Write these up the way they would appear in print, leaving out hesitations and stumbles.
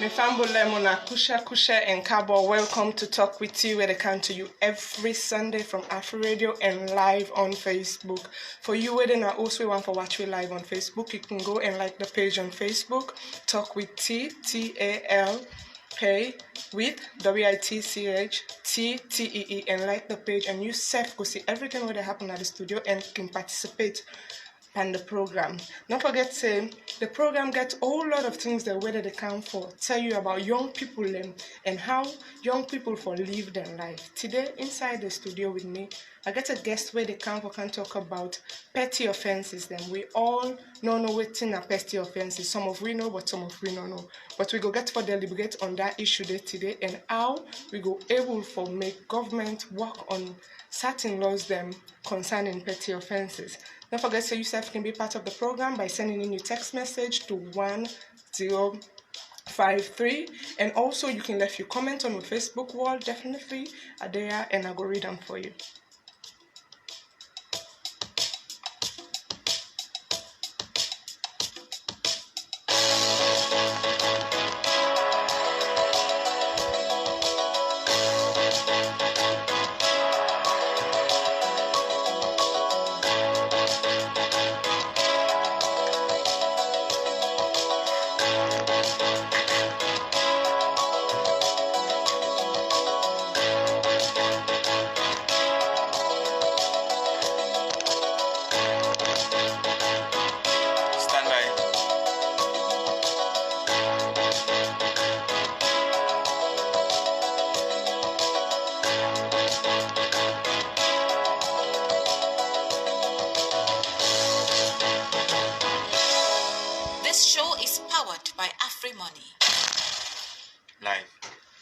Me Fabundeh, Mona, Kusha, and Kabo, welcome to Talk With You, where they come to you every Sunday from Afro Radio and live on Facebook. For you, where they also want to watch me live on Facebook, you can go and like the page on Facebook, Talk With Tal, pay with WITCH TTEE, and like the page, and you self go see everything where they happen at the studio and can participate and the program. Don't forget to the program gets a whole lot of things that whether they come for tell you about young people and how young people for live their life. Today inside the studio with me, I get a guest where they come for can talk about petty offenses. Then we all know what in a petty offenses. Some of we know, but some of we don't know. But we go get for deliberate on that issue today and how we go able for make government work on certain laws them concerning petty offenses. Don't forget so yourself can be part of the program by sending in your text message to 1053, and also you can leave your comment on the Facebook wall. Definitely are there and I go read them for you.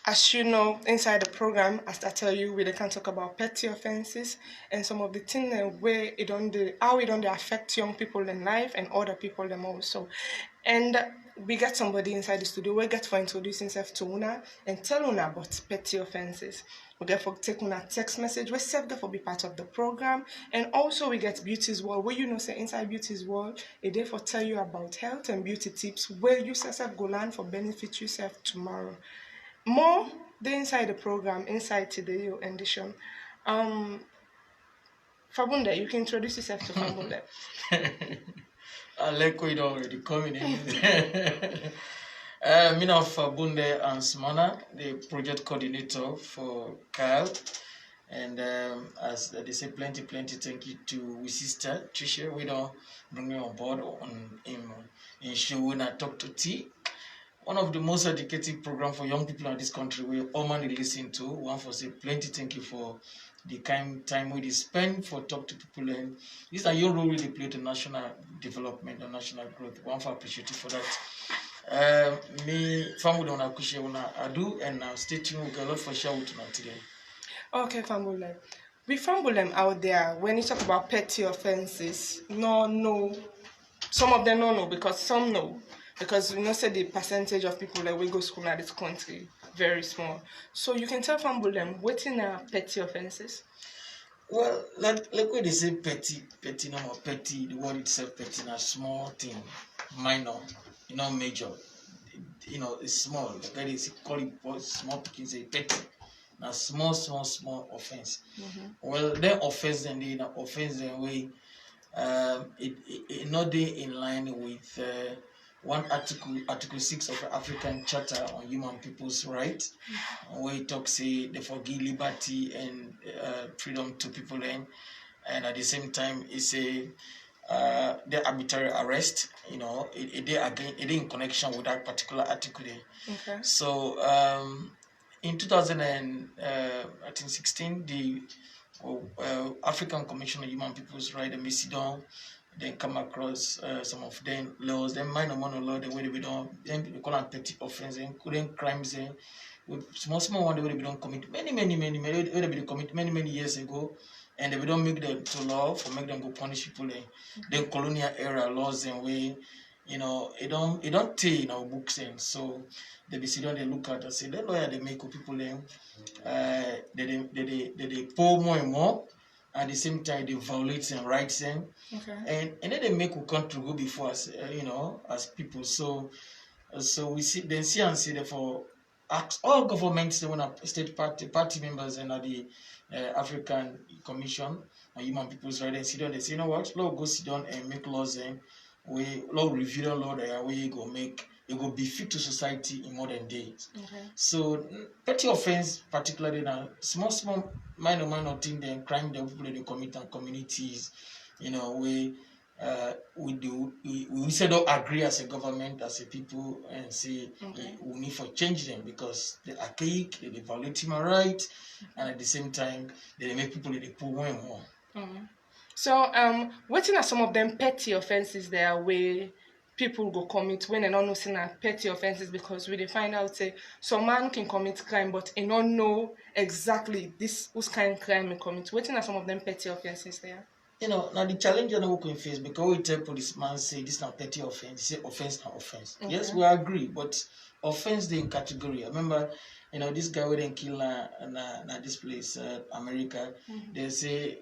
As you know, inside the program, as I tell you, we can talk about petty offenses and some of the things where how it don't affect young people in life and other people them also. And we got somebody inside the studio. We get for introduce himself to Una and tell Una about petty offenses. We get for take Una text message. We self get for be part of the program, and also we get Beauty's World. Where you know say inside Beauty's World, it there for tell you about health and beauty tips where you yourself go learn for benefit yourself tomorrow. More the inside the program, inside today edition. Fabundeh, you can introduce yourself to Fabundeh. I like it already coming in. Me now Fabundeh Ansumana, the project coordinator for Kyle. And as they say, plenty thank you to we sister Tricia. We don't bring me on board in show when I talk to T. One of the most educative programs for young people in this country we all man listen to. One for say plenty thank you for the kind time we spend for talk to people, and these are your role really play to national development and national growth. One for appreciate you for that. Me family on Akushe una adu and now stay tuned. We got a lot for share with tonight today. Okay, Fabundeh. We Fabundeh out there when you talk about petty offenses. No. Some of them don't know because some know. Because you know, say the percentage of people that we go to school in this country very small. So you can tell Fabundeh what in petty offenses. Well, like when they say petty, no more petty. The word itself, petty, a small thing, minor, major. It's small. Like they say, call it small. People say petty. Now small offense. Mm-hmm. Well, then offense then they offense then way. It not they in line with. One article 6 of the African Charter on Human People's Rights, where it talks say they forgive liberty and freedom to people, and at the same time it's a the arbitrary arrest. It in connection with that particular article there. Okay. So in 2016, the African Commission on Human People's Rights, the sit then come across some of them laws, then minor law, the way we don't, then we call them petty offense, then crimes, then small one, the way we don't commit many years ago, and we don't make them to law for make them go punish people. Then colonial era laws and way it don't take in our books, and so they be sit down, they look at and say that lawyer they make people them they pour more and more. At the same time, they violate some rights, and then they make a country go before us, as people. So we see and see therefore ask all governments, when state party members and the African Commission on Human People's Rights, they sit down, they say, you know what, law go sit down and make laws, and we law review the law there, where you go make it will be fit to society in modern days. So petty offense, particularly now, small minor thing, then crime that people they commit in communities, we said don't agree as a government, as a people, and say we need for change them because they are archaic, they violate human rights, and at the same time they make people they pull more and more. So what are some of them petty offenses there where people go commit when they don't know saying petty offenses, because we find out say some man can commit crime but he don't know exactly this whose kind of crime he commit. What are some of them petty offenses there? Now the challenge that we can face, because we tell policeman say this not petty offense, say offense not offense. Yes, we agree, but offense they in category. I remember, this guy who didn't kill this place, America. They say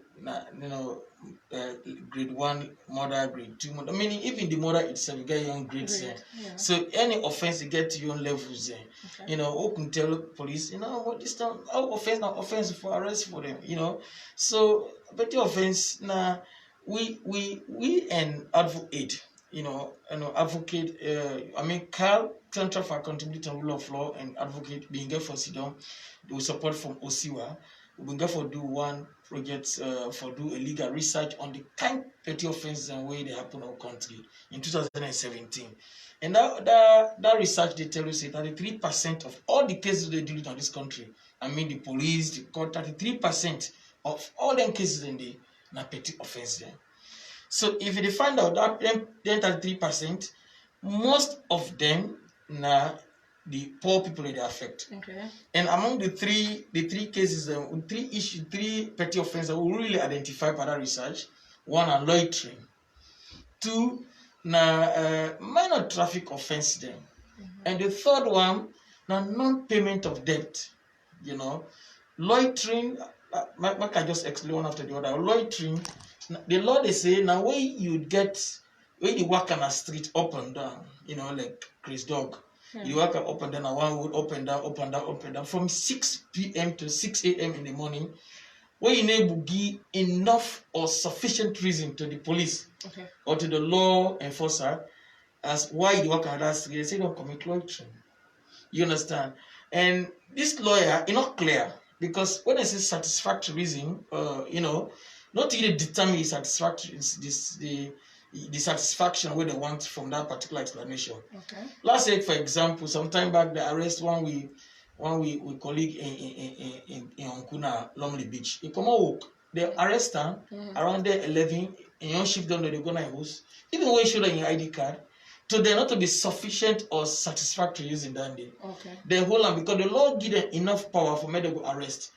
grade 1 murder, grade 2 murder. Meaning even the murder itself, you get your own grades there. So any offense you get to your own levels there. Who can tell police, what this time, offense not offense for arrest for them. So petty offense now we and advocate. Advocate. Carl Center for Accountability and Rule of Law and advocate being there for Sidon, do support from OSIWA. We go for do one project for do a legal research on the kind petty offenses and way they happen in our country in 2017. And that research they tell you say 33% of all the cases they deal with in this country, the police, the court, 33% of all them cases in the petty offense there. So if you find out that them 33%, most of them now the poor people they affect. And among the three cases, three petty offenses that we really identify by that research: one, are loitering; two, minor traffic offense them; and the third one, non-payment of debt. Loitering. I can just explain one after the other. Loitering, the law they say now where you walk on a street up and down, like Chris Dog. You walk up and down, one wood up and down from 6 p.m. to 6 a.m. in the morning, where you need to give enough or sufficient reason to the police or to the law enforcer as why you walk on that street. They say don't commit loitering. You understand? And this lawyer is not clear, because when I say satisfactory reason, not really determine the satisfactory the satisfaction where they want from that particular explanation. Let's say, for example, some time back they arrest one colleague in Onkuna, Lonely Beach. He come out, they arrest him around there 11, and you shift down to the Ghana house. Even when you show them your ID card, so they're not to be sufficient or satisfactory using that day. They hold on because the law give them enough power for me to go arrest.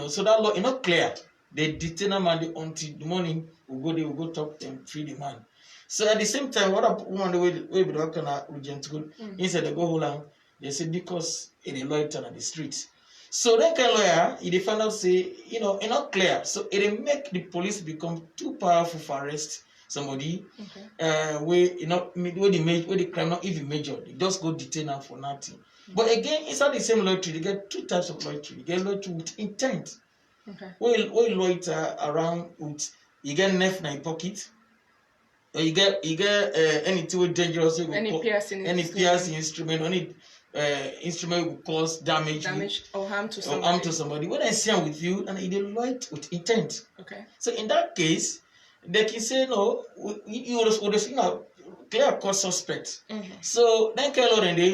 So that law is not clear. They detain a man until the morning. We go talk and free the man. So at the same time, what a woman the way be working at urgent good instead they go hold on, they say because in a loiter on the streets. So that kind of lawyer, he find out say, it's not clear. So it make the police become too powerful for arrest somebody. Where the crime not even major. They just go detain them for nothing. But again, inside the same loitering, they get two types of loitering. You get loitering with intent. Where you loiter around with you get knife in your pocket. Or you get anything with dangerous, any piercing instrument, any instrument will cause damage or harm to somebody. When I see them with you, and they light with intent. So in that case, they can say no. You will clear cut suspect. So then,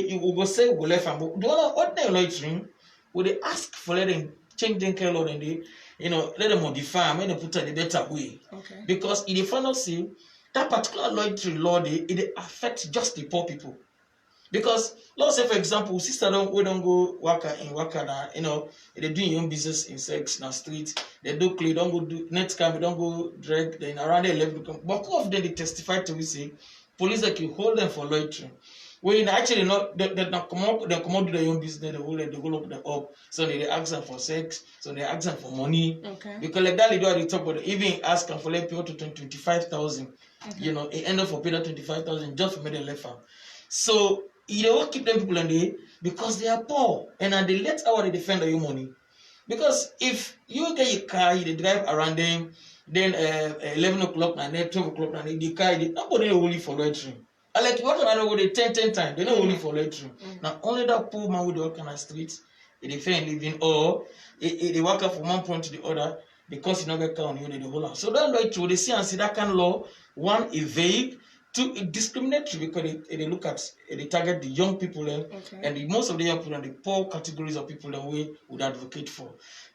you will go say we left and do what they loitering. Will they ask for letting change them and they let them modify and put it in a better way. Because in the final see. That particular loitering law, it affects just the poor people. Because, let's say, for example, sister we don't go work now, they do your own business in sex, in the street, they do clean, don't go do net scam, don't go drag, then around the level. But all of them, they testify to me say, police that can hold them for loitering. When actually not they come up do their own business, they go look them up. So they ask them for sex, so they ask them for money. Okay. Because like that they do at the top, but even ask them for like people to 25,000. You know, it end up for pay that 25,000 just for me they left them. So you don't keep them people on there because they are poor and they let our they defend your money. Because if you get your car, you drive around them, then 11 o'clock and then 12 o'clock and the car, nobody will only for loitering. I like what I know with the 10 times, they don't only for loitering. Now only that poor man with the kind of streets, they defend living or they walk up from one point to the other because you know get car on you the whole house. So that loitering, they see and see that kind of law, one, a vague, two, it discriminatory because they look at they target the young people and most of the young people and the poor categories of people that we would advocate for.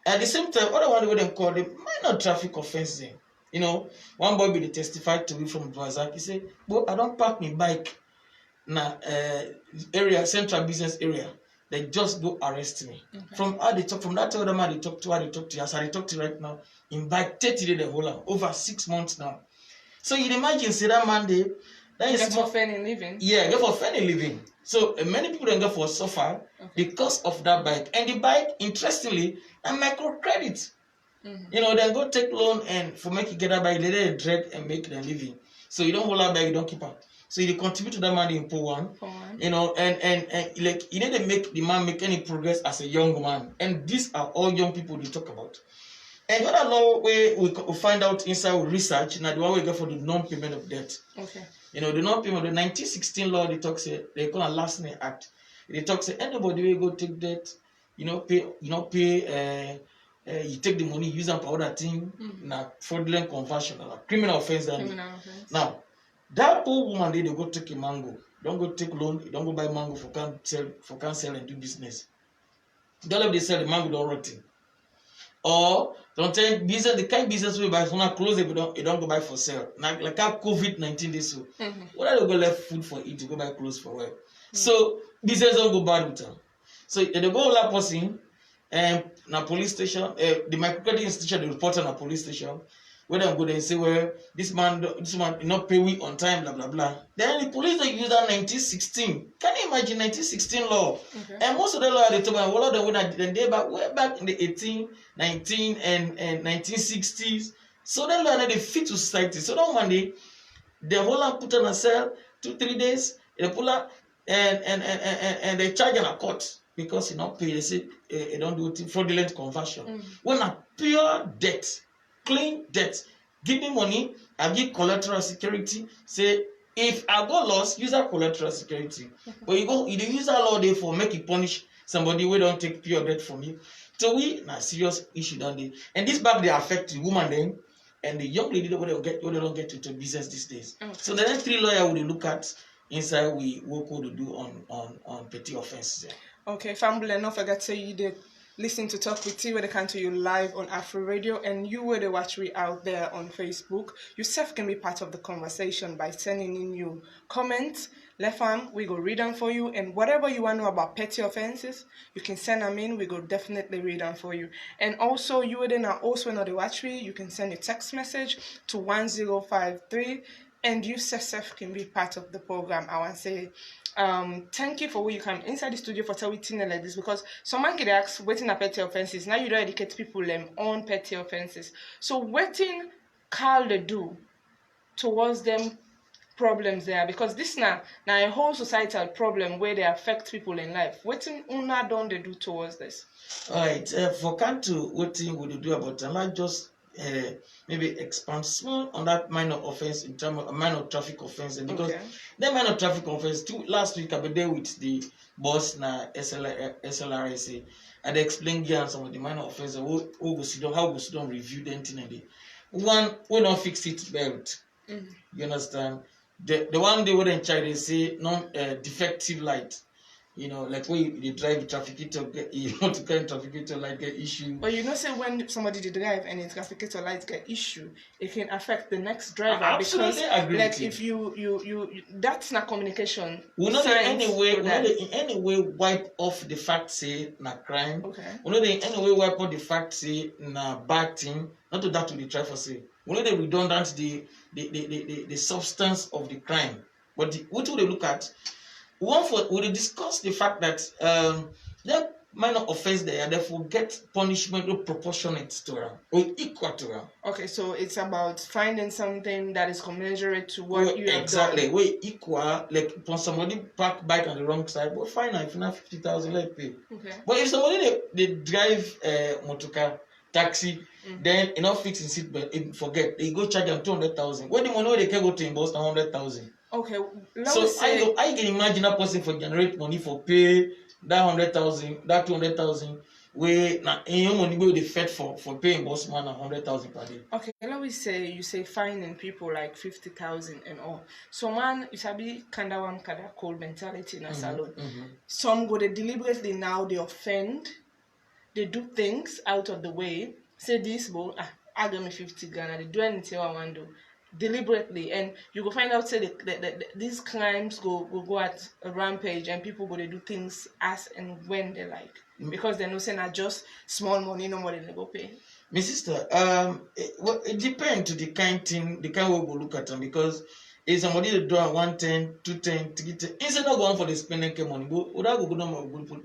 At the same time, other one they call them minor traffic offenses. You know, one boy be testified to me from Brazil. He said, "Well, I don't park my bike na area, central business area. They just go arrest me." From how they talk, from that other man they talk to, how they talk to, as I talk to right now, in bike 30 days the whole lot, over 6 months now. So you imagine, say that Monday, that is for fair living. Yeah, get for fair living. So many people don't go for suffer because of that bike. And the bike, interestingly, a microcredit. You know, then go take loan and for make you get that bike, they drag and make them living. So you don't hold that bike, you don't keep up. So you contribute to that money in poor one. You know, and like you need to make the man make any progress as a young man. And these are all young people we talk about. And the other law way we find out inside with research, now the one we go for the non-payment of debt. Okay. You know, the non-payment, the 1916 law, they talk say they call a last name act. They talk say anybody will go take debt, you take the money, use them for other thing, now fraudulent conversion, criminal offense. Now, that poor woman they go take a mango, don't go take loan, don't go buy mango for can sell and do business. Don't let they sell the mango don't rot. Or don't take business, the kind of business we buy for now close it, you don't go buy for sale. Like how COVID-19 this so. What are they go left food for it to go buy clothes for where? So business don't go bad with them. So they go all that person and na police station, the microcredit institution they report on a police station. Where they go there and say, well, this man not pay we on time, blah blah blah. Then the police they use that 1916. Can you imagine 1916 law? And most of the law they talk about, all of them when they back way back in the 18, 19 and 1960s. So then law they fit to society. So that one day, the whole lot put on a cell 2-3 days. They pull up and they charge in a court because you not pay. They say they don't do it, fraudulent conversion. When a pure debt. Clean debt, give me money, I give collateral security. Say if I go lost, use that collateral security. But you use that law there for make it punish somebody who don't take pure debt from you. So we na serious issue down there. And this back they affect the woman then and the young lady they don't get into business these days. So the next 3 lawyers will look at inside we work to do on petty offenses. Okay, Fabundeh, don't forget to you did. Listen to Talk with T, where they come to you live on Afro Radio, and you where they watch me out there on Facebook. Yourself can be part of the conversation by sending in your comments. Left hand, we go read them for you, and whatever you want to know about petty offenses, you can send them in. We go definitely read them for you. And also, you where they now also know they watch me, you can send a text message to 1053, and you yourself can be part of the program. I want to say. Thank you for when you come inside the studio for telling like this because someone could ask waiting at petty offenses. Now you don't educate people on petty offenses. So waiting can they do towards them problems there because this now a whole societal problem where they affect people in life. Waiting una don't they do towards this? Alright, for Kantu, what thing would you do about it? Like just maybe expand small on that minor offense in terms of minor traffic offense because that minor traffic offense last week I was there with the boss na SLRSA and they explained here some of the minor offenses how we don't review the thing. One we don't fix it belt. You understand? The one they wouldn't try they say non defective light. You know, like when you drive trafficator, you want to carry trafficator light get issue. But you know, say when somebody did drive and the trafficator light get issue, it can affect the next driver. Absolutely because, agree. Like if you that's not communication. We know they in any way wipe off the fact say na crime. Okay. We know they in any way wipe off the fact say na bad thing. Not to that to the try for say. We know they redundant the substance of the crime. But what would they look at? We discuss the fact that that minor offense there, therefore get punishment or proportionate to her or equal to her. Okay, so it's about finding something that is commensurate to what you have exactly. done. We equal, like when somebody park bike on the wrong side, but fine, if you have 50,000, let pay. Okay. But if somebody they drive motor car, taxi, then fix in seatbelt, forget, they go charge them 200,000. What the money they can go to invest 100,000. Okay. So I can imagine a person for generate money for pay that 100,000, that 200,000. We now in your money will be fed for paying boss man 100,000 per day. Okay, let me say you say finding people like 50,000 and all. So man, it shall be kinda one kinda cold mentality in a salon. Some go they deliberately now they offend, they do things out of the way. Say this boy, I got me 50 Ghana, they do anything I want to do. Deliberately, and you go find out say these crimes go at a rampage and people go to do things as and when they like because they know saying not just small money no more than they go pay. My sister, it depends to the kind thing, the kind way we go look at them because if somebody they do 110, 210, 310, instead of going for the spending money, go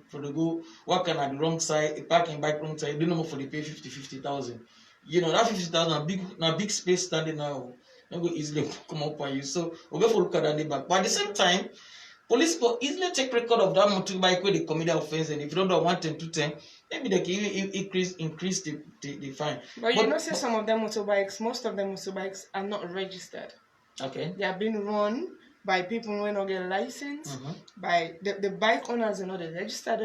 for the go working at the wrong side, parking bike wrong side, do no more for the pay 50,000. That 50,000 na big space standing now. Not go easily come up on you. So we'll go for look at that back. But at the same time, police will easily take record of that motorbike where they commit the offense, and if you don't do 110, 210, maybe they can even increase the fine. But you know, say some of them motorbikes, most of them motorbikes are not registered. Okay. They are being run by people who don't get a license, by the bike owners, they registered,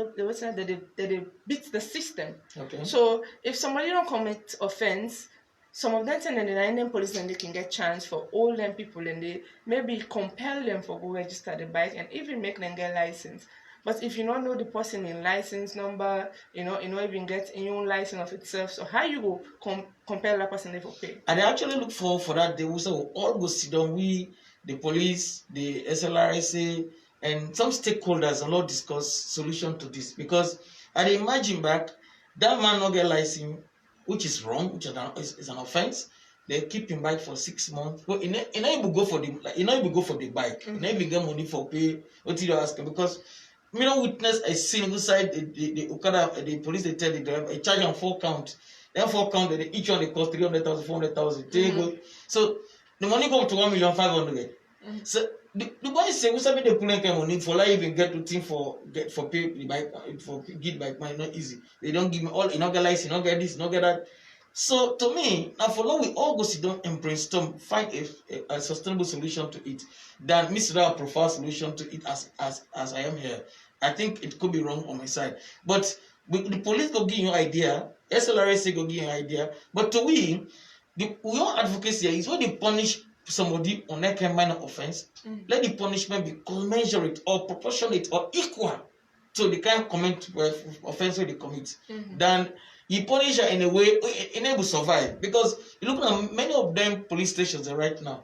they beat the system. Okay. So if somebody don't commit offense, some of them and the police and they can get chance for all them people and they maybe compel them for go register the bike and even make them get license. But if you don't know the person in license number, you know even get a new license of itself. So how you go compel that person to pay? And they actually look for that. They will say all go sit down. We, the police, the SLRSA, and some stakeholders and all discuss solution to this because I imagine back that man not get license. Which is wrong, which is an offense. They keep him back for 6 months. But you not even go for the bike. You not even get money for pay. What you ask because we don't witness a single side. The police they tell the driver a charge on 4 count. Then 4 count each one they cost 300,000, 400,000. So the money go to 1,500,000. So the boy say we sabi they pulling money for like even get to think for pay the bike for get bike money not easy. They don't give me all you not get license, not get this, not get that. So to me, now for now we all go sit down and brainstorm, find a sustainable solution to it. Than Mr. Profile solution to it as I am here. I think it could be wrong on my side. But the police go give you an idea, SLRSA go give you an idea. But to we your advocacy is when they punish somebody on that kind of minor offense, let the punishment be commensurate or proportionate or equal to the kind of offense they commit. Then you punish her in a way enable survive. Because you look at many of them police stations right now,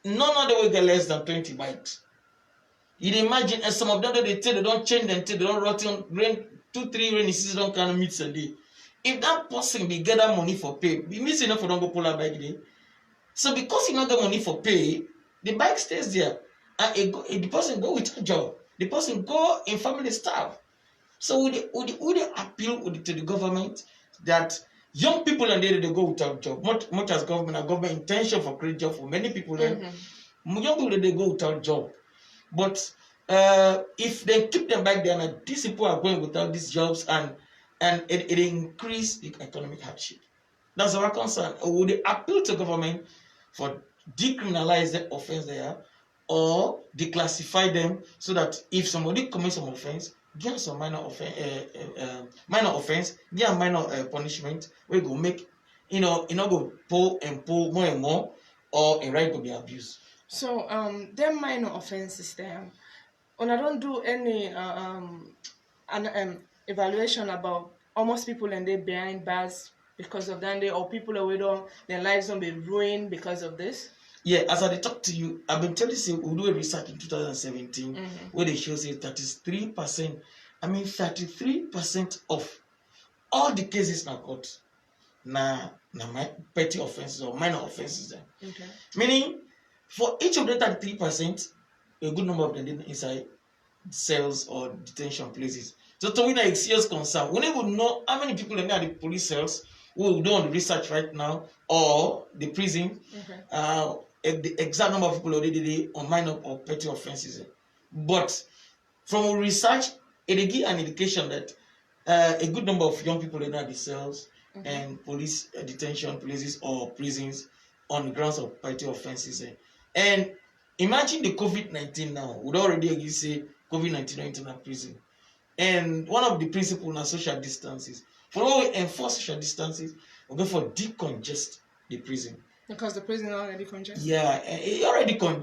none of them will get less than 20 bikes. You imagine, and some of them they tell they don't change them till they don't rot on rain 2-3 rainy seasons don't kind of meet a day. If that person be get that money for pay, be missing enough for don't go pull that bike day. So because you not get money for pay, the bike stays there. And the person go with a job. The person go in family staff. So would they appeal to the government that young people and they go without job? Much as government intention for create job for many people, young people they go without job. But if they keep them back there and these people are going without these jobs and it increase the economic hardship. That's our concern. Would they appeal to government for decriminalize the offense there or declassify them so that if somebody commits some offense, give some minor offense, give a minor punishment, we go make go pull more and more, or a right to be abused. So them minor offenses there, when I don't do any evaluation about almost people and they behind bars because of that, or people who their lives don't be ruined because of this. Yeah, as I talk to you, I've been telling you we do a research in 2017 where they show say 33%. I mean 33% of all the cases in court na my petty offenses or minor offenses. Okay. Meaning for each of the 33%, a good number of them didn't inside cells or detention places. So to win a serious concern, we don't know how many people are in the police cells who do on the research right now or the prison. The exact number of people already on minor or petty offenses. But from research, it gives an indication that a good number of young people in the cells and police detention places or prisons on the grounds of petty offenses. And imagine the COVID-19 now. Would already say COVID-19 into a prison. And one of the principles in social distances. For all we enforce social distances, we go for decongest the prison. Because the prison already congested. Yeah, it already but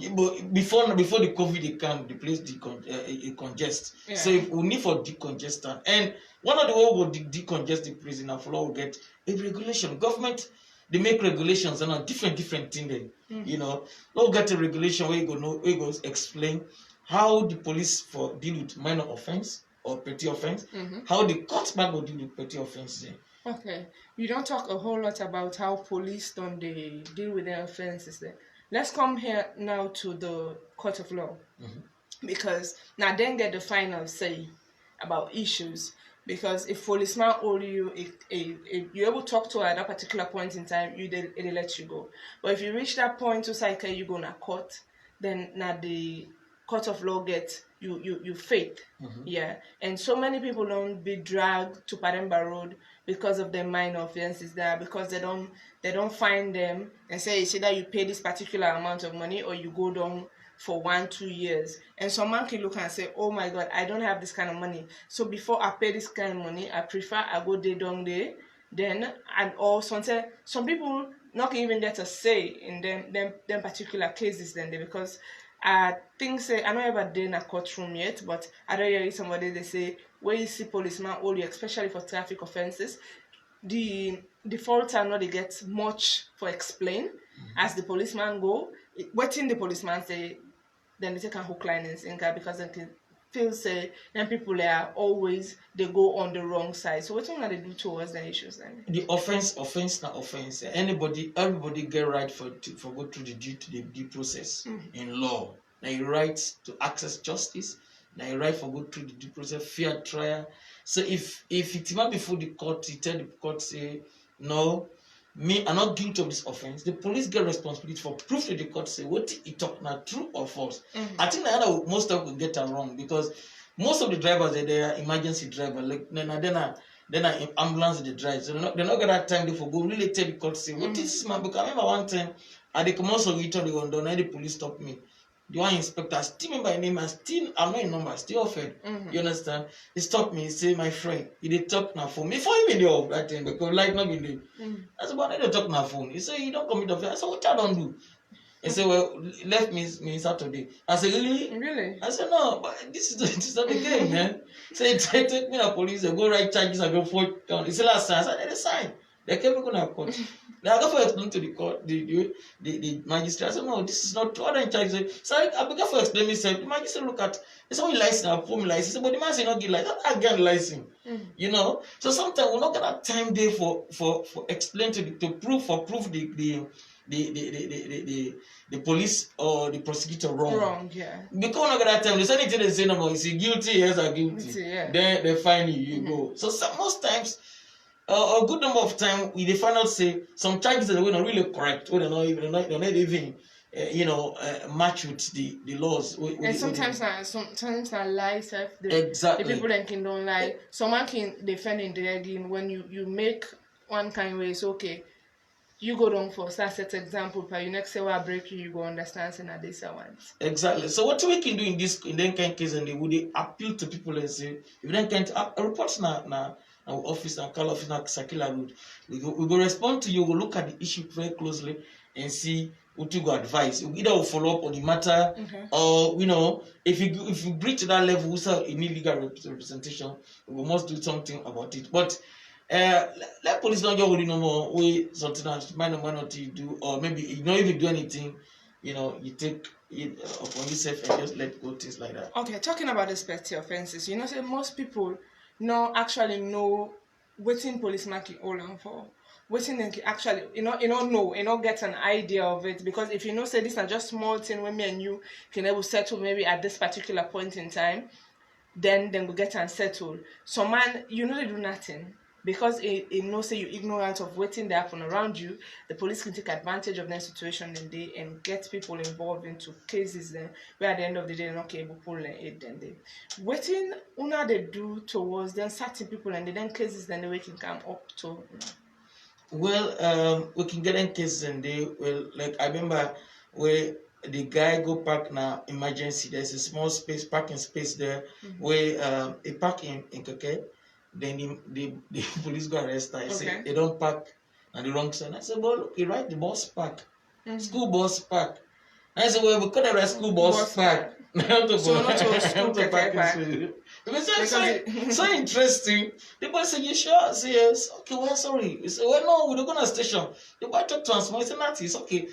before the COVID it can the place decongest. Yeah. So if we need for decongestant, and one of the way we decongest the prison, and for we get a regulation. Government they make regulations on a different thing. Then you know, we'll get a regulation where you go explain how the police for deal with minor offense or petty offense, how the court back will deal with petty offenses. Okay, you don't talk a whole lot about how police don't they deal with their offenses there. Let's come here now to the court of law, because now then get the final say about issues. Because if policeman hold you, if you're able to talk to her at that particular point in time, they let you go. But if you reach that point to say okay, you go to court, then now the court of law gets you faith. Yeah, and so many people don't be dragged to Pademba Road because of their minor offenses there, because they don't find them and say it's either you pay this particular amount of money or you go down for 1-2 years. And some man can look and say, oh my God, I don't have this kind of money, so before I pay this kind of money, I prefer I go there down there. Then and or some people not even get a say in them particular cases then they, because I think say I don't ever did in a courtroom yet, but I don't hear somebody they say where you see policeman hold you, especially for traffic offenses, the faults are not they get much for explain as the policeman go. Waiting the policeman say, then they take a hook, line and sinker, because they can feel say then people are always they go on the wrong side. So what are they do towards the issues then? The offense not offense. Everybody get right for go through the due process in law. Now you right to access justice. Now you right for go through the due process, fair trial. So if it's not before the court, you tell the court say no, me I'm not guilty of this offense. The police get responsibility for proof to the court say what he talk now true or false. I think that most of them get it wrong, because most of the drivers they are emergency driver, like then ambulance they drive. So they're not get that time for go really tell the court say what is this man? Because I remember one time at the commercial return the police stopped me. The one inspector, still remember my name, I'm not a number, still offered. You understand? He stopped me, he said, my friend, he did talk now phone. Before even the off that thing, because like not been there. I said, but I don't talk now phone. He said, you don't commit offense. I said, what I don't do? He said, well, left me Saturday. I said, really? Really? I said, no, but this is not the game, man. So he take me to police, they go write charges, I go forward down. He said, last time, I said, they sign. They kept me going to court. Now I go for explain to the court, the magistrate. I said, no, this is not true. I don't charge. So I began for explain myself. The magistrate look at, it's only license, I pull me license. But the man say not get license. I get license. You know? So sometimes we not get that time there for explain to prove the police or the prosecutor wrong. Yeah. Because we not get that time. There's anything they say no more. Is he guilty? Yes, I'm guilty. Yeah. Then they find you go. So most times, a good number of time we the final say some charges that were not really correct, or they're not even match with the laws. And sometimes not lie self. Exactly. The people that can don't lie. Someone can defend in the again when you make one kind of way. It's okay. You go down for set example, but you next say I break you go understand saying that this one. Exactly. So what we can do in that kind of case, and they would appeal to people and say if they can't report now. Our office and call office and circular road. We go respond to you. We look at the issue very closely and see what you go advise. Either we'll follow up on the matter, or if you breach that level, we say in illegal representation, we must do something about it. But let police not just no more way something else minority do, or maybe you don't even do anything. You take it upon yourself and just let go, things like that. Okay, talking about these petty offenses, say most people no actually know what in policeman can hold on for. waiting and actually know get an idea of it, because if you know say these are just small thing when me and you can able settle maybe at this particular point in time, then we get and settle. So man, they do nothing because it knows say you ignorant of waiting that happen around you. The police can take advantage of that situation and get people involved into cases then where at the end of the day they're not able to pull it then they waiting una they do towards then certain people and then cases then they can come up to. Well, we can get in cases and they well, like I remember where the guy go park now emergency. There's a small space parking space there where he park in Keke. Then the police go arrest her. I say they don't park on the wrong side. I said, well, look, he right the bus park, school bus park. I said, well, we could have a school bus park. So not to school park. Because it's so interesting. The boy said, you sure? I said, yes. Okay, well, sorry. He said, well, no, we're not going to station. The boy took transform. He said, Natty, it's okay.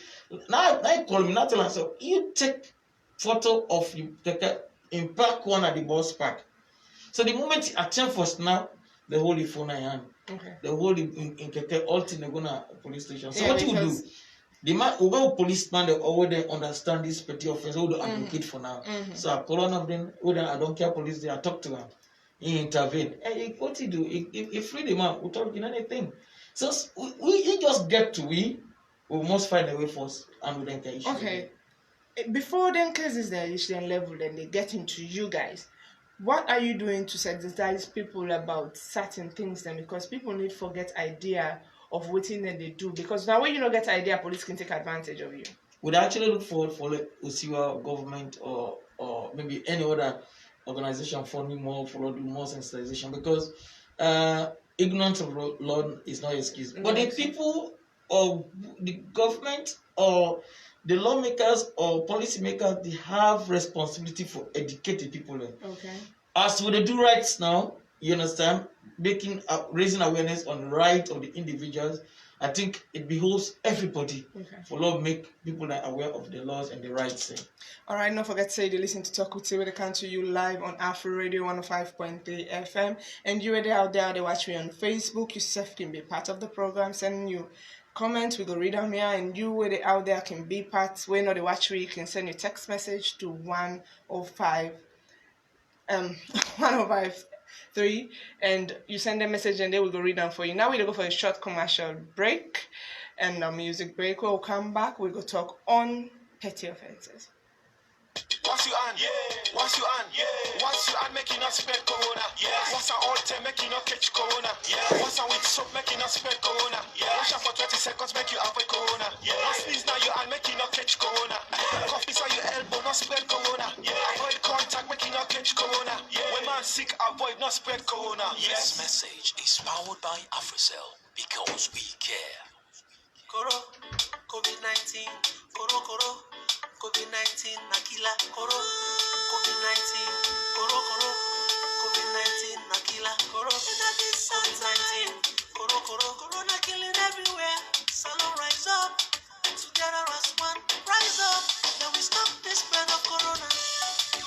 Now he called me, Natty, and said, you take photo of you in park one at the bus park. So the moment he attempt for snap, the whole phone in hand. Okay. The whole in Keke, all thing they're going to police station. So what you do? The man, we go policeman, they already understand this petty offense, who do advocate for now. So I call one of them, I don't care police, they I talk to him. He intervene. Hey, what he do? He free the man, we talk in anything. So he just get to we must find a way first and we then get issue. Okay. Before then cases they reach their level, then they get into you guys. What are you doing to sensitize people about certain things then? Because people need to get idea of what thing that they do, because now when you don't get idea, police can take advantage of you. Would actually look forward for like Usiwa government or maybe any other organization funding more for do more sensitization, because ignorance of law is not excuse. But the people or the government or the lawmakers or policymakers, they have responsibility for educating people. Okay. As we do rights now, you understand, raising awareness on the right of the individuals. I think it behooves everybody for law make people that are aware of the laws and the rights. All right, don't forget to say you listen to Talk with you, where they come to you live on Afro Radio 105.3 FM. And you are there out there, they watch me on Facebook. You self can be part of the program. Send you comments, we go read them here, and you where they out there can be part. When or they watch me, you can send your text message to 105.3, and you send a message and they will go read them for you. Now we'll go for a short commercial break and a music break. We'll come back, we'll go talk on petty offenses. Once you on, once you on, once you on, make you not spread corona. Once I all time, make you not catch corona. Once I with soap, make you not spread corona. Wash up for 20 seconds, make you avoid corona. Once sneeze now you on, make you not catch corona. Cough beside your elbow, not spread corona. Avoid contact, make you not catch corona. When man sick, avoid not spread corona. This message is powered by AfriCell, because we care. Koro, COVID-19, Koro, COVID-19, Nakila, Koro, COVID-19, Koro, COVID-19, Nakila, Koro, COVID-19, Koro, Corona killing everywhere. Salon rise up, together as one, rise up. Then we stop the spread of Corona,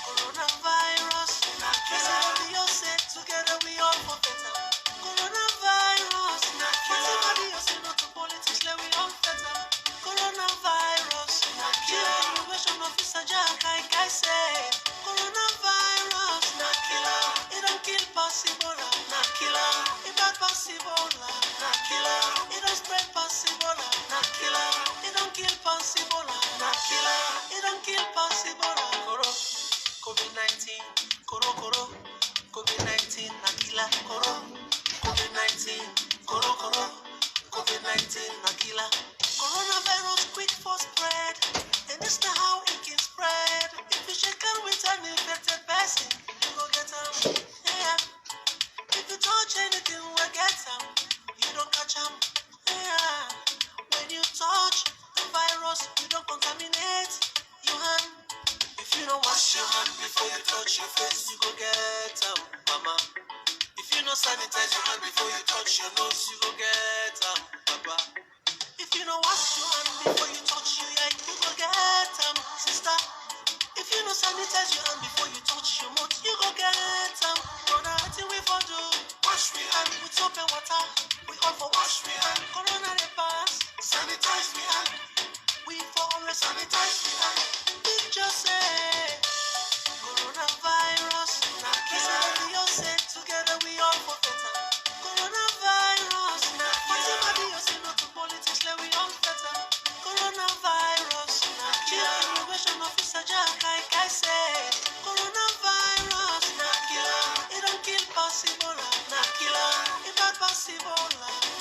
coronavirus. Nakila, together we all for better. Coronavirus, Nakila, no to politics, let we all better. Coronavirus, Nakila, officer Jack, like I said. Coronavirus, Nakila, it don't kill possible, Nakila, it bad possible, Nakila, it don't spread possible, Nakila, it don't kill possible, Nakila, it don't kill possible, COVID-19, Koro, COVID-19, Nakila, Koro, COVID-19, Koro, COVID-19, Nakila. Coronavirus quick for spread, and it's not how it can spread. If you shake out with an infected person, you go get them. Yeah. If you touch anything, we get them. You don't catch them. Yeah. When you touch the virus, you don't contaminate your hand. If you don't wash your hand before you touch your face, you go get them, mama. If you don't sanitize your hand before you touch your nose, you go get them, papa. If you don't wash your hand before you touch your eye, you go get sister. If you don't sanitize your hand before you touch your mouth, you go get Brother, nothing we for do. Wash we hand with soap and water. We call for wash we hand. Corona they pass, sanitize we hand. We for always sanitize we hand. Picture say, coronavirus, na killer. We all say together we all for better. Coronavirus, na killer. Everybody say no to politics, let we all better. Coronavirus, na killer. Immigration officer Jack, like I said. Coronavirus, na killer. It don't kill possible, na killer. It not possible,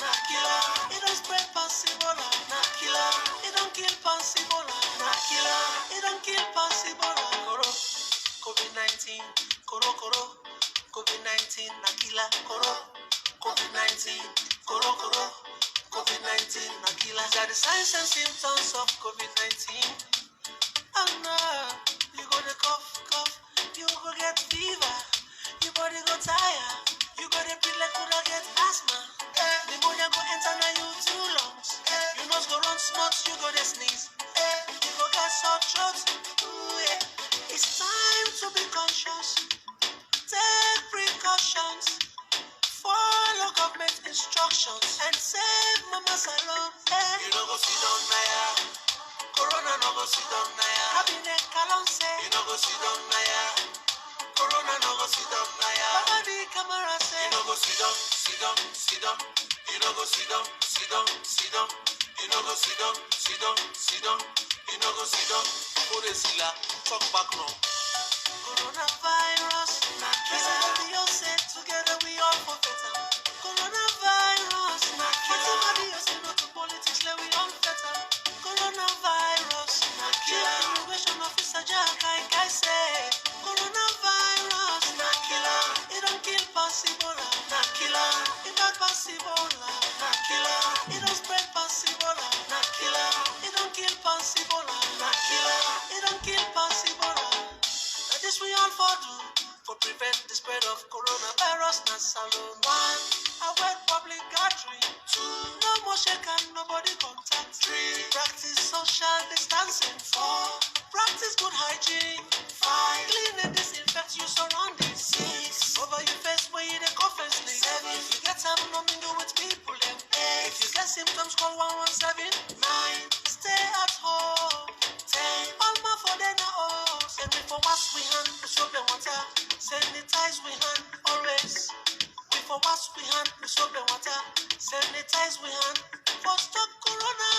na killer. It don't spread possible, na killer. It don't kill possible, na killer. It don't kill possible, COVID-19, COVID-19, na killer, COVID-19, COVID-19, na killer. These are the signs and symptoms of COVID-19. Oh no, you gonna cough, you go get fever, your body go tire, you gonna feel like you get asthma. Pneumonia go enter na you too lungs. Your nose go run snots, you go to sneeze. You go get sore throat. Ooh, yeah. It's time to be conscious. Take precautions. Follow government instructions and save mamas alone. You no go sit down now. Corona no go sit down now. Cabinet Kalonse. You no go sit down now. Corona no go sit down now. Baba the camera say. You no go sit down. You no go sit down. You no go sit down. You no go sit down. Sila, talk back now. Coronavirus, na killer. We all say together we all for better. Coronavirus, na killer. Everybody say no to politics, let we all better. Coronavirus, na killer. Immigration officer Jack, like I said. Coronavirus, na killer. It don't kill possible, na killer. It not possible, na killer. It don't spread possible, na killer. It don't kill possible, na killer. It don't kill possible. That is we all for do for prevent the spread of coronavirus. Na salon 1, avoid public gathering. 2, no more shake and nobody contact. 3, practice social distancing. 4, practice good hygiene. 5, clean and disinfect your surroundings. 6, over your face when you the cough and sneeze. 7, if you get some, no mingle with people. 8, if you get symptoms, call 117. 9, stay at home. 10, all my for them now. Send me for wash we hand, soap and water. Sanitize we hand always. We for wash we hand, soap and water. Sanitize we hand. For stop corona.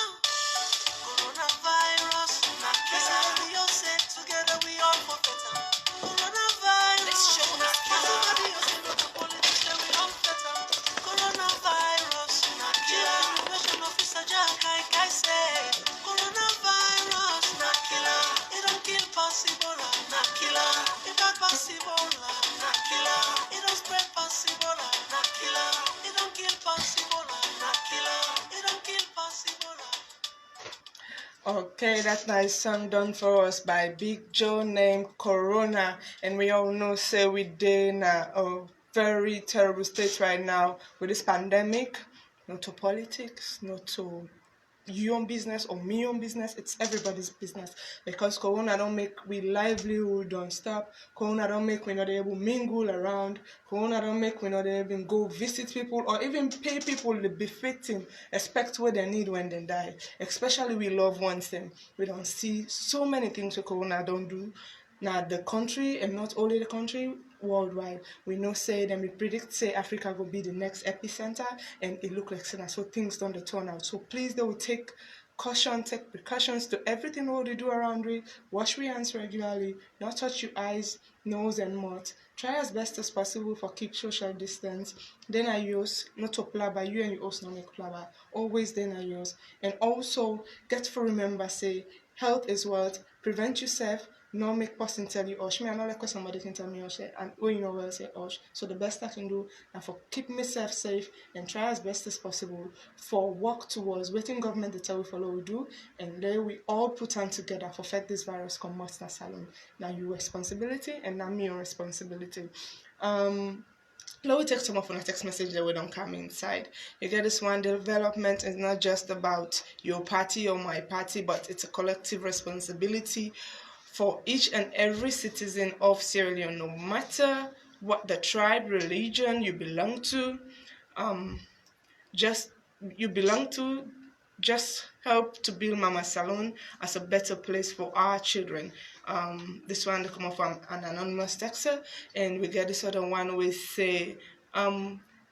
Coronavirus, na killer. We all say together we all for better. Coronavirus, na killer. Everybody all say no to politics, then we all better. Coronavirus, na killer. Immigration officer Jack, like I said. Coronavirus, na killer. It don't kill possible, na killer. It not possible, na killer. It don't spread possible, na killer. It don't kill possible, na killer. It don't kill possible. Okay, that nice song done for us by Big Joe named Corona, and we all know say we in a very terrible state right now with this pandemic. Not to politics, not to your own business or me own business, it's everybody's business, because corona don't make we livelihood don't stop. Corona don't make we not able mingle around. Corona don't make we not even go visit people or even pay people the befitting expect what they need when they die, especially we loved ones them. We don't see so many things that corona don't do. Now the country, and not only the country, worldwide, we know say then we predict say Africa will be the next epicenter, and it look like so things don't turn out. So please they will take caution, take precautions to everything what they do around it. Wash your hands regularly, not touch your eyes, nose and mouth. Try as best as possible for keep social distance. Then I use not to plaba, you and your host not make plaba. Always then I use. And also get to remember say health is wealth. Prevent yourself. No make person tell you, Osh. Me, I not like somebody can tell me, Osh. And when you know well, say, Osh. So the best I can do, and for keep myself safe and try as best as possible for work towards waiting government to tell we follow we do, and then we all put on together for fight this virus come out na salon. Now your responsibility and now me responsibility. Let me take some of a text message that we don't come inside. You get this one, development is not just about your party or my party, but it's a collective responsibility for each and every citizen of Sierra Leone, no matter what the tribe, religion you belong to. just you belong to, just help to build Mama Salon as a better place for our children. This one they come up from an anonymous texter, and we get this other one with say,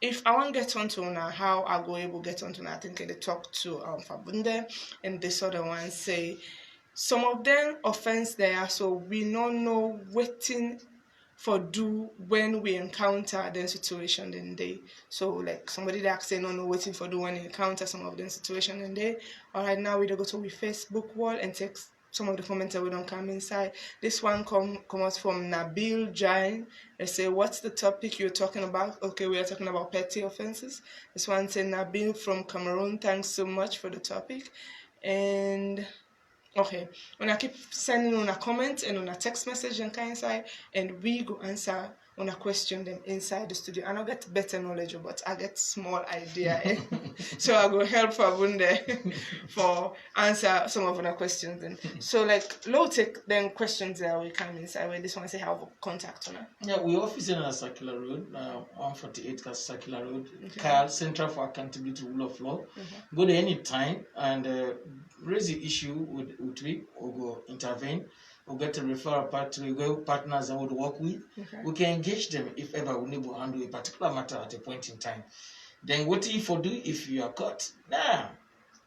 if I want to get onto Una, how I go able get onto Una, I think they talk to Fabundeh, and this other one say, some of them offense there, so we don't know waiting for do when we encounter the situation in day. So like somebody that say no waiting for do when you encounter some of the situation in day. Alright, now we go to we Facebook wall and take some of the comments that we don't come inside. This one comes from Nabil Jain. They say, what's the topic you're talking about? Okay, we are talking about petty offenses. This one say Nabil from Cameroon, thanks so much for the topic. And okay, when I keep sending on a comment and on a text message and kind inside, and we go answer on a question them inside the studio. And I get better knowledge, but I get small idea. So I go help Fabundeh for answer some of our questions. And so like low tech then questions that we come inside where this one say how contact on her. Yeah, we office in a circular road, 148 Circular Road, CAL, Central for Accountability Rule of Law. Go there any time and raise the issue with we, or go intervene. We'll get a referral partner, we go partners and we'll work with. We can engage them if ever we need to handle a particular matter at a point in time. Then what if you do if you are caught? Nah,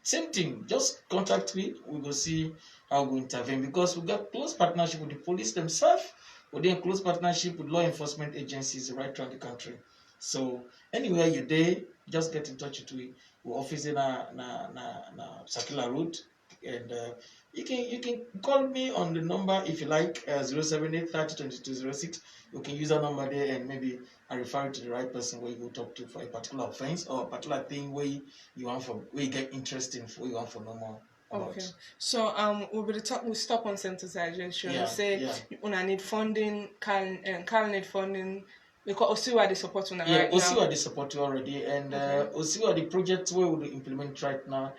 same thing. Just contact me. We go see how we intervene because we got close partnership with the police themselves. We then close partnership with law enforcement agencies right around the country. So anywhere you're there, just get in touch with me. We're office in a Circular Road, and you can call me on the number if you like, 078 30 2206. You can use that number there, and maybe I refer you to the right person where you go talk to for a particular offense or a particular thing where you want for where you get interested in, where you want for no more. Okay, so we'll stop on sensitization. Yeah, Say when I need funding, can need funding. Because Osiwa they support you yeah, right Osiwa now. they support you already, and Osiwa the project where we implement right now.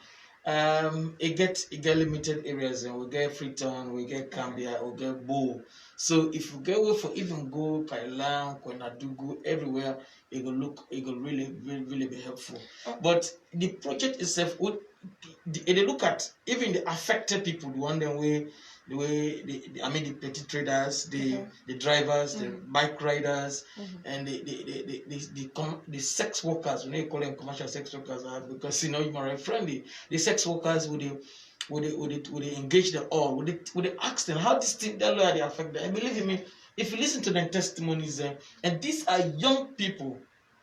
It get limited areas, and we get Freetown, we get Cambia, we get Bo. So if you get away for even go Kailan, Kwenadugu, everywhere, it will really be helpful. But the project itself they look at even the affected people, the one the way the petty traders, the drivers, the bike riders, and the sex workers. When you call them commercial sex workers, because human rights friendly. The sex workers would they engage them all? Would they ask them how this thing that lawyer they affect them? And believe me, if you listen to their testimonies, and these are young people.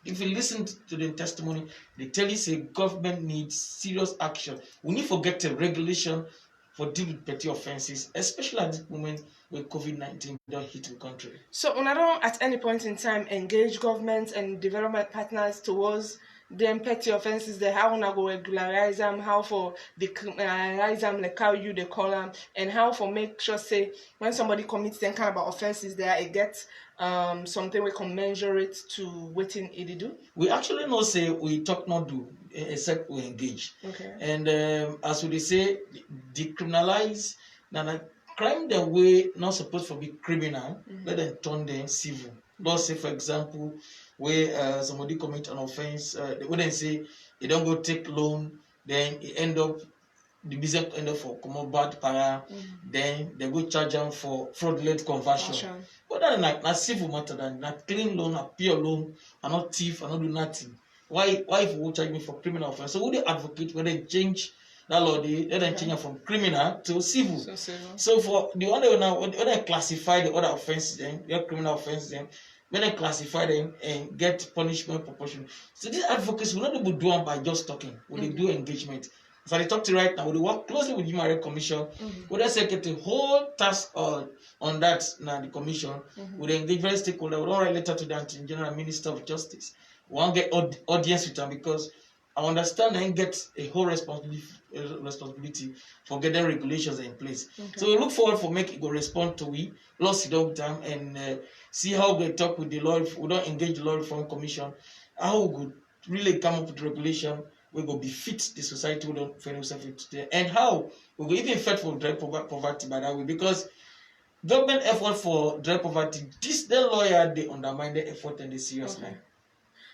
If you listen to the testimony, they tell you say government needs serious action. We need to get a regulation for dealing with petty offenses, especially at this moment when COVID-19 don't hit the country. So when I don't at any point in time engage governments and development partners towards them petty offenses, they how to go regularize them, how for decriminalize them, like how you they call them, and how for make sure say when somebody commits them kind of offenses there, it gets something we commensurate to what it do. We actually know say we talk not do except we engage. Okay. And as we say, decriminalize now crime the way not supposed to be criminal, let them turn them civil. Let's say for example, where somebody commit an offense, they wouldn't say they don't go take loan, then it end up the business end up for common bad para, then they go charge them for fraudulent conversion. But that's not civil matter, than not clean loan, a pure loan, and not thief, and not do nothing. Why if you will charge me for criminal offense? So would they advocate when they change that law, let them change it from criminal to civil. So for the one when they classify the other offenses, then their criminal offenses, then when they classify them and get punishment proportion. So these advocates will not be able to do them by just talking. When they do engagement. So they talk to right now, we work closely with Human Rights Commission. We then get the whole task on that now the commission. We then engage various stakeholders. We don't write letter to the Attorney General Minister of Justice. We want to get audience with them because I understand and get a whole responsibility for getting regulations in place. So we look forward for make it go respond to we, lost it up time and see how we talk with the law. If we don't engage the Law Reform Commission, how we could really come up with regulation we go befit the society we don't find ourselves in today, and how we go even fight for dry poverty by that way, because government effort for dry poverty, this the lawyer they undermine the effort and the seriousness.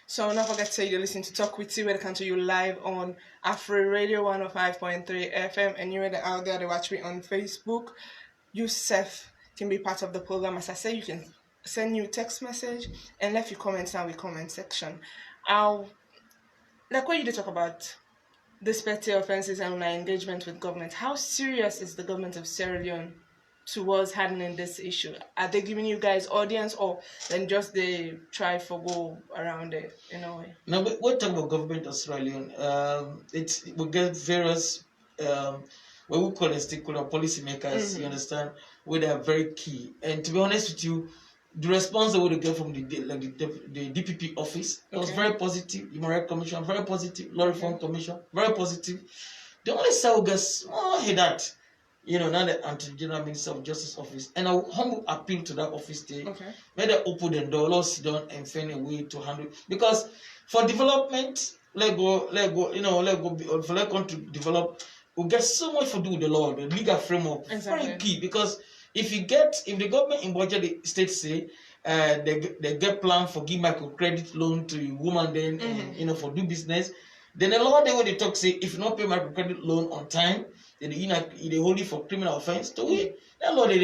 So don't forget to say you listen to Talk With You, where they come to you live on Afro Radio 105.3 FM, and you're out there to watch me on Facebook. You, Seth, can be part of the program. As I say, you can send you text message and left your comments in the comment section. Like what you did talk about these petty offences and our engagement with government. How serious is the government of Sierra Leone towards handling this issue? Are they giving you guys audience, or then just they try for go around it in a way? Now, we're talking about government of Sierra Leone. We get various what we call stakeholder policymakers. You understand, where they are very key. And to be honest with you, the response that we get from the DPP office was very positive. Human Rights Commission, very positive. Law Reform Commission, very positive. The only side we get small headed, now the Anti-General Minister of Justice office, and I humble appeal to that office today. May they open the door, let's sit down and find a way to handle, because for development, let go, for let country to develop, we get so much to do with the law, the legal framework, very key. Because if the government in budget, the states say they get plan for give microcredit loan to a woman, then for do business, then the law they talk say if you not pay microcredit loan on time, then they hold you for criminal offense. To we that law they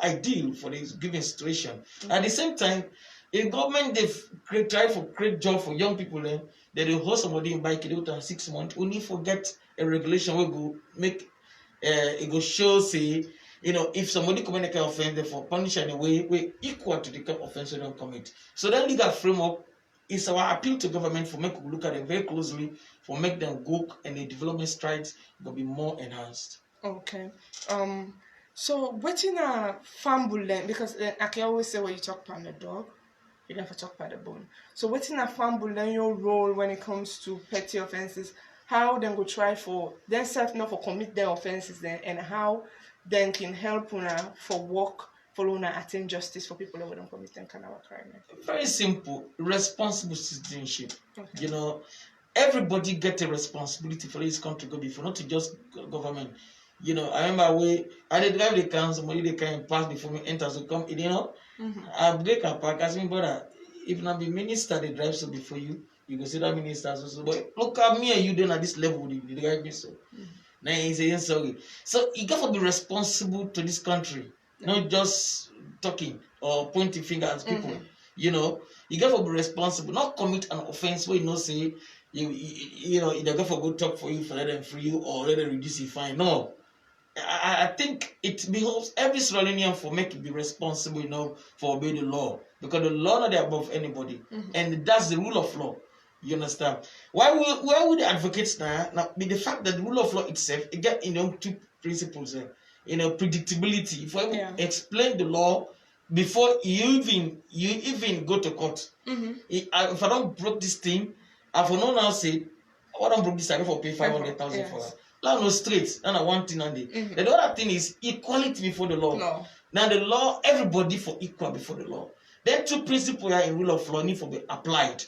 ideal for this given situation. At the same time, the government they've tried for create job for young people, then they hold somebody in bike it 6 months. Only forget a regulation will go make it go show say, if somebody commit a kind of offense, therefore punish in a way equal to the kind of offense they don't commit. So that legal framework is our appeal to government for make we look at them very closely, for make them go and the development strides will be more enhanced. Okay. So what in a Fabundeh, because I can always say when you talk about the dog, you never talk about the bone. So what in a Fabundeh your role when it comes to petty offenses? How them go try for themselves not for commit their offenses then, and how then can help una for work for una attain justice for people who don't commit them kind of crime. Very simple, responsible citizenship. Everybody get a responsibility for this country go before, not to just government. I remember I did drive the car, somebody they can pass before me enter to come. I break a park as me brother. If not be minister they drive so before you go see that minister also. But look at me and you then at this level they drive me so. Now he's saying sorry. So you got to be responsible to this country, not just talking or pointing finger at people. You got to be responsible, not commit an offense where say they're going to go talk for you for let them free you or let them reduce your fine. No. I think it behoves every Sierra Leonean for make it be responsible for obey the law, because the law not above anybody, and that's the rule of law. You understand? Why would the advocates now be the fact that the rule of law itself it get two principles, predictability. If I explain the law before you even go to court, if I don't broke this thing, I will not now say, I don't broke this, I for pay 500,000 for that. Law no straight. That's one thing on the other thing is equality before the law. No. Now the law, everybody for equal before the law. Then two principles are in rule of law need to be applied.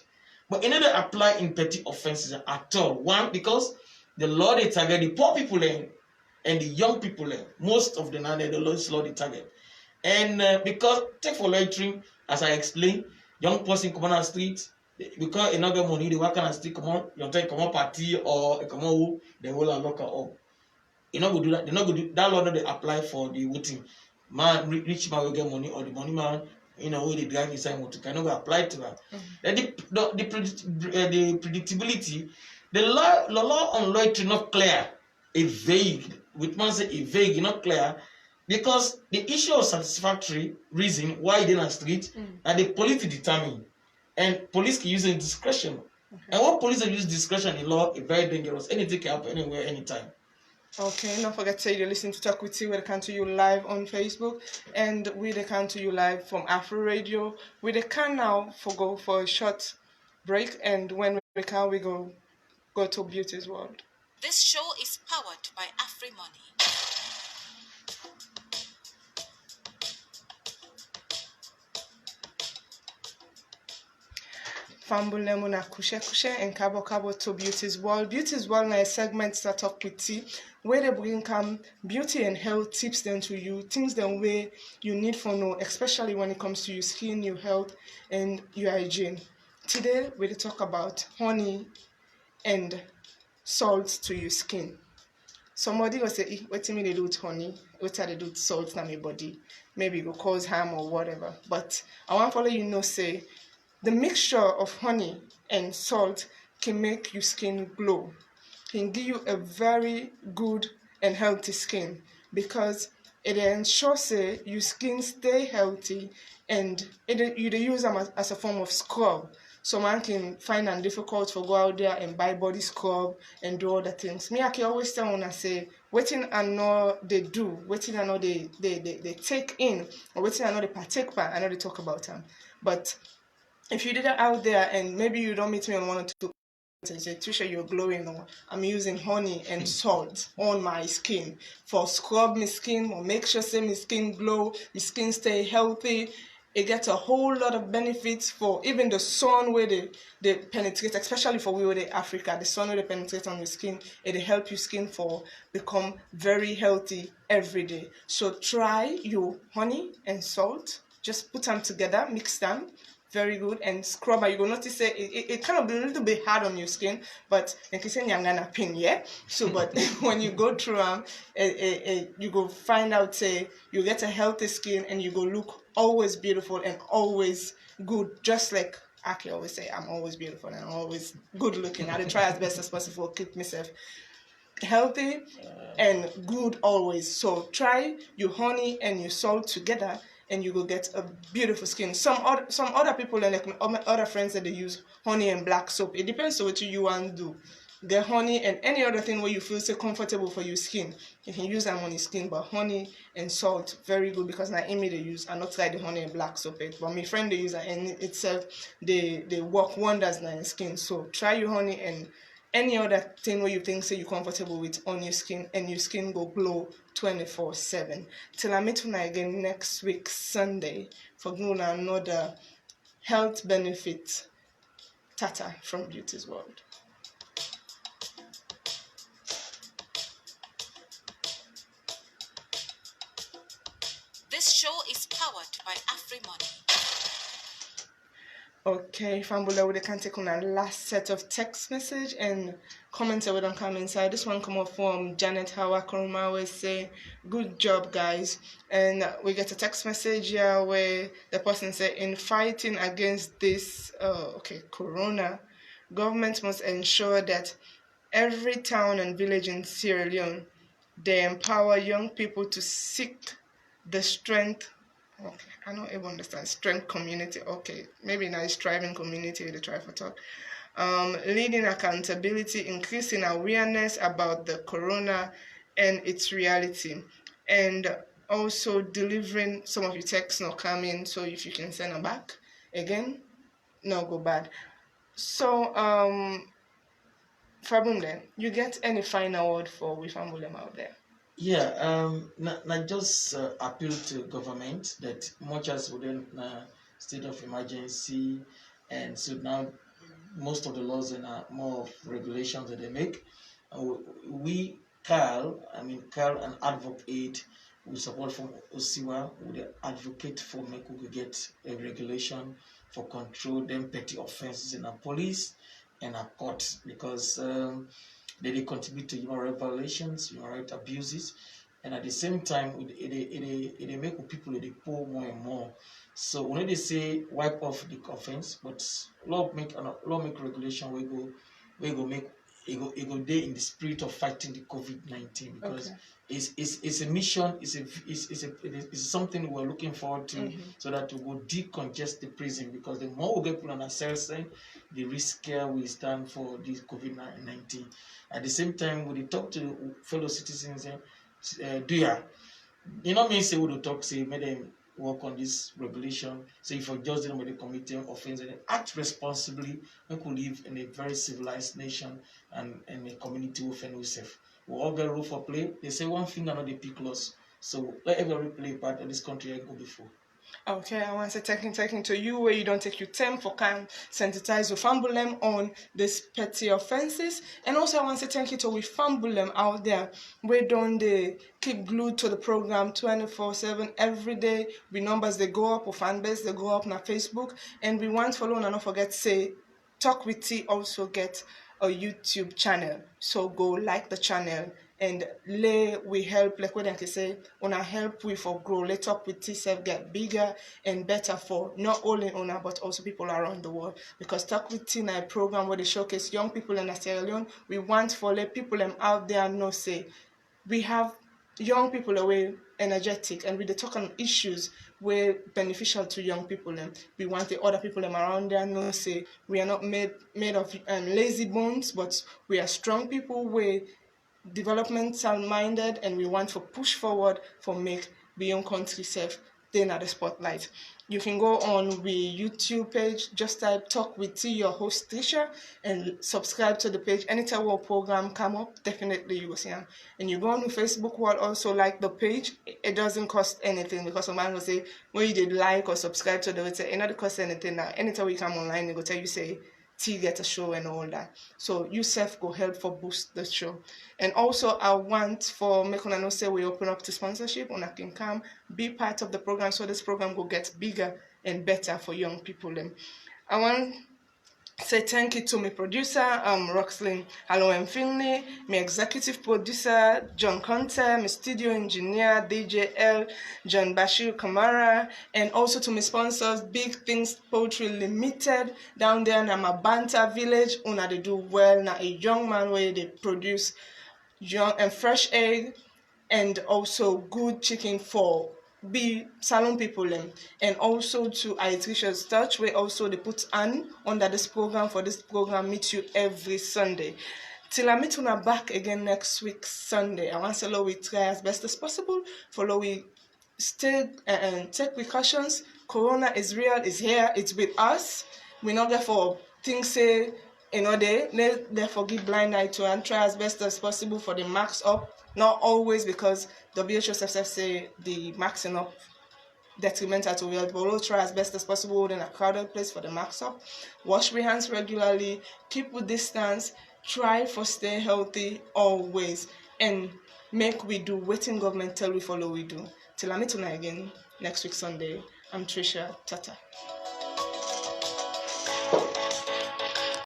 But it never apply in petty offenses at all. One, because the law they target the poor people and the young people most of the law they target. And because take for loitering, as I explained, young person come on the street, because you not get money, they work on the street, come on, you take come on party or come on, they will lock her up. You know, go do that. They not go do that law. Not they apply for the voting. Man, rich man will get money, or the money man, where they drive inside motor cannot go apply to that. Then the predictability, the law on loitering not clear, a vague. With man say a vague, not clear. Because the issue of satisfactory reason why they on street and the police determine, and police can use discretion. And what police use discretion in law is very dangerous. Anything can happen anywhere, anytime. Okay, don't forget to say you're listening to Talk With You. We come to you live on Facebook, and we come to you live from Afro Radio. We can now go for a short break, and when we can, we go to Beauty's World. This show is powered by AfriMoney. Fabundeh muna kushe and kabo to Beauty's World. Beauty's World is a segment that talk with you, where they bring come beauty and health tips then to you, things then where you need for know, especially when it comes to your skin, your health, and your hygiene. Today we'll talk about honey and salt to your skin. Somebody will say, what do you mean they do with honey? What they do with salt in my body? Maybe it will cause harm or whatever. But I want to let you know, say, the mixture of honey and salt can make your skin glow, can give you a very good and healthy skin, because it ensures say your skin stay healthy, and you use them as a form of scrub. So man can find it difficult to go out there and buy body scrub and do other things. Me, I can always tell when I say, waiting I know they do, waiting I know they take in, or waiting I know they partake by, I know they talk about them. But if you did it out there and maybe you don't meet me on one or two and say, Tricia, you're glowing, or I'm using honey and salt on my skin for scrub my skin or make sure say my skin glow, my skin stay healthy. It gets a whole lot of benefits for even the sun where they penetrate, especially for we in Africa, the sun where they penetrate on your skin, it help your skin for become very healthy every day. So try your honey and salt, just put them together, mix them, very good, and scrubber. You will notice it kind of be a little bit hard on your skin, but like you say, you're gonna pin, yeah. So, but when you go through you go find out say you get a healthy skin and you go look always beautiful and always good, just like Aki always say, I'm always beautiful and I'm always good looking. I try as best as possible to keep myself healthy and good always. So try your honey and your salt together and you will get a beautiful skin. Some other people and like other friends that they use honey and black soap. It depends on what you want to do. Get honey and any other thing where you feel so comfortable for your skin. You can use them on your skin, but honey and salt very good, because now Amy they use. I not like the honey and black soap, but my friend they use it and itself they work wonders on your skin. So try your honey and any other thing where you think say you're comfortable with on your skin, and your skin go glow 24/7. Till I meet you again next week Sunday for doing another health benefit Tata from Beauty's World. This show is powered by AfriMoney. Okay, Fabundeh, we can take on our last set of text message and comments that we don't come inside. This one come up from Janet Hawa Koroma, we say, good job guys. And we get a text message here where the person say, in fighting against this corona, government must ensure that every town and village in Sierra Leone, they empower young people to seek the strength. Okay, I don't even understand. Strength community. Okay, maybe now it's striving community. They try for talk. Leading accountability, increasing awareness about the corona and its reality, and also delivering some of your texts not coming. So if you can send them back again, no go bad. So Fabundeh, you get any final word for we Fabundeh out there? Yeah, not just appeal to government that much as within state of emergency, and so now most of the laws and more of regulations that they make. We, Carl and Advocate, we support from Osiwa, we advocate for make we get a regulation for control them petty offenses in our police and our courts, because they contribute to human rights violations, human rights abuses, and at the same time, it make people they pull more and more. So when they say wipe off the offense, but law make regulation we go make it go there in the spirit of fighting the COVID-19, because it's a mission, it's something we're looking forward to, so that we will decongest the prison, because the more we get people on our cells, the riskier we stand for this COVID-19. At the same time, when we talk to fellow citizens, you know me say we will talk, say make them work on this regulation. So if you judge them with the committing offense and act responsibly, we could live in a very civilized nation and a community within safe. We all get rule for play. They say one finger not the pick loss. So let everybody play part of this country I go before. Okay, I want to say thank you to you where you don't take your time for can sensitize your Fabundeh on these petty offenses. And also I want to say thank you to we Fabundeh out there where don't they keep glued to the program 24/7 every day. We numbers they go up, or fan base they go up on Facebook, and we want follow and not forget say Talk with T also get a YouTube channel. So go like the channel and we help like what I can say wanna help we for grow. Let Talk with T self get bigger and better for not only owner but also people around the world. Because Talk with T na a program where they showcase young people in Sierra Leone. We want for let people out there know say we have young people away energetic and we talk on issues where beneficial to young people and we want the other people around there know say we are not made of lazy bones, but we are strong people, we developmental minded, and we want to push forward for make beyond country safe then at the spotlight. You can go on the YouTube page, just type Talk with T, your host Tricia, and subscribe to the page. Anytime our program come up, definitely you will see them. And you go on the Facebook wall, also like the page. It doesn't cost anything because someone will say when you did like or subscribe to the website, it not cost anything now. Anytime we come online, it will tell you say T get a show and all that. So you self go help for boost the show. And also I want for make una know say we open up to sponsorship, una can come be part of the program so this program will get bigger and better for young people. I want say thank you to my producer, Roxlyn Hello and Finley, my executive producer, John Conte, my studio engineer, DJ L, John Bashir Kamara, and also to my sponsors, Big Things Poultry Limited, down there in Mabanta village. Una they do well, na a young man where they produce young and fresh egg and also good chicken for be salon people and also to Tricia's Touch where also they put on under this program for this program meet you every Sunday. Till I meet una back again next week Sunday. I want to say we try as best as possible. Follow we stay and take precautions. Corona is real, is here, it's with us. We're not there for things say they therefore give blind eye to and try as best as possible for the marks up. Not always because WHO say the maxing up detrimental to health, but we'll try as best as possible in a crowded place for the marks up. Wash your hands regularly, keep with distance, try for stay healthy always, and make we do waiting government tell we follow we do. Till I meet you again next week Sunday. I'm Tricia. Tata.